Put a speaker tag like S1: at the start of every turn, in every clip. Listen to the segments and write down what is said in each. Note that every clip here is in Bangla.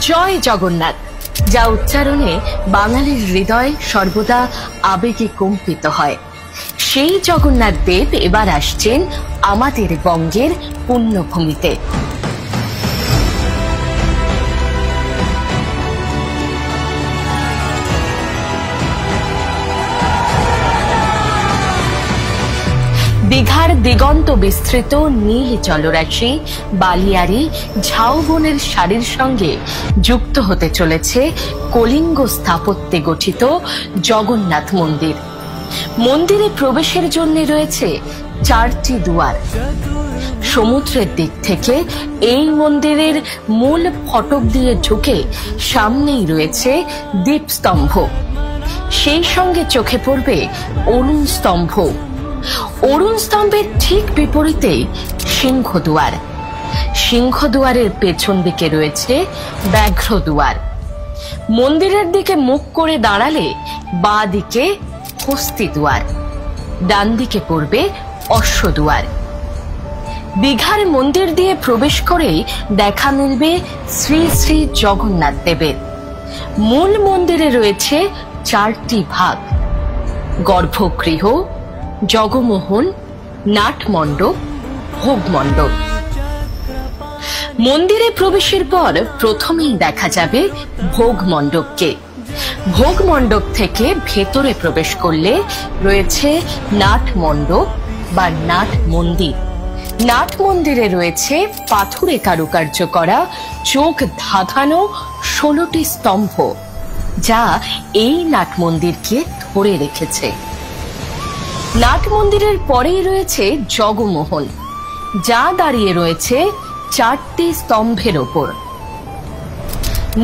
S1: জয় জগন্নাথ, যা উচ্চারণে বাঙালির হৃদয় সর্বদা আবেগে কম্পিত হয়। সেই জগন্নাথ দেব এবার আসছেন আমাদের বঙ্গের পুণ্যভূমিতে। দীঘার দিগন্ত বিস্তৃত নীল জলরাশি, বালিয়ারি, ঝাউবনের সারির সঙ্গে যুক্ত হতে চলেছে কলিঙ্গ স্থাপত্যে গঠিত জগন্নাথ মন্দির। মন্দিরে প্রবেশের জন্য রয়েছে 4টি দুয়ার। সমুদ্রের দিক থেকে এই মন্দিরের মূল ফটক দিয়ে ঢুকে সামনেই রয়েছে দীপস্তম্ভ, সেই সঙ্গে চোখে পড়বে অরুণ স্তম্ভ। অরুণ স্তম্ভের ঠিক বিপরীতেই সিংহদুয়ার। সিংহদুয়ারের পেছন দিকে রয়েছে ব্যাঘ্র দুয়ার। মন্দিরের দিকে মুখ করে দাঁড়ালে বাঁ দিকে হস্তি দুয়ার, ডান দিকে পড়বে অশ্বদুয়ার। দীঘার মন্দির দিয়ে প্রবেশ করেই দেখা মিলবে শ্রী শ্রী জগন্নাথ দেবের। মূল মন্দিরে রয়েছে 4টি ভাগ: গর্ভগৃহ, জগমোহন, নাটমণ্ডপ, ভোগমণ্ডপ। মন্দিরে প্রবেশের পর প্রথমেই দেখা যাবে ভোগমণ্ডপকে। ভোগমণ্ডপ থেকে ভেতরে প্রবেশ করলে রয়েছে নাটমণ্ডপ বা নাট মন্দির। নাট মন্দিরে রয়েছে পাথুরে কারুকার্য করা চোখ ধাঁধানো 16টি স্তম্ভ, যা এই নাট মন্দিরকে ধরে রেখেছে। নাট মন্দিরের পরেই রয়েছে জগমোহন, যা দাঁড়িয়ে রয়েছে 4টি স্তম্ভের ওপর।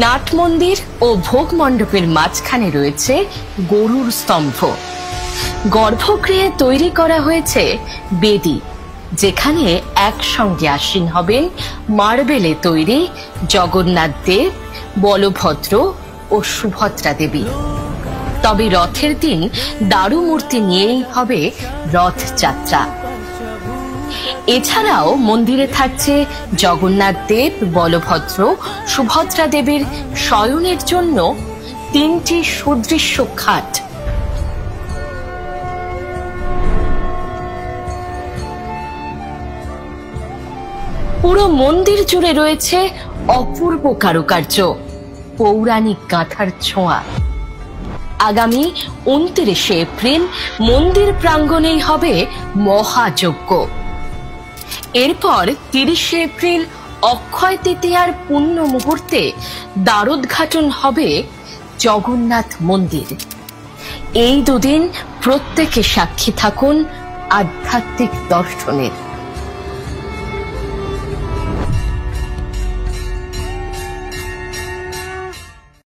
S1: নাট মন্দির ও ভোগ মণ্ডপের মাঝখানে রয়েছে গরুর স্তম্ভ। গর্ভগৃহে তৈরি করা হয়েছে বেদি, যেখানে একসঙ্গে আসীন হবেন মার্বেলে তৈরি জগন্নাথ দেব, বলভদ্র ও সুভদ্রা দেবী। তবে রথের দিন দারু মূর্তি নিয়েই হবে রথযাত্রা। এছাড়াও মন্দিরে থাকছে জগন্নাথ দেব, বলভদ্র, সুভদ্রা দেবীর শয়নের জন্য 3টি সুদৃশ্য খাট। পুরো মন্দির জুড়ে রয়েছে অপূর্ব কারুকার্য, পৌরাণিক গাঁথার ছোঁয়া। আগামী 29 এপ্রিল মন্দির প্রাঙ্গণেই হবে মহাযজ্ঞ। এরপর 30 এপ্রিল অক্ষয় তৃতীয়ার পুণ্য মুহূর্তে দ্বারোদ্ঘাটন হবে জগন্নাথ মন্দির। এই দুদিন প্রত্যেকে সাক্ষী থাকুন আধ্যাত্মিক দর্শনের।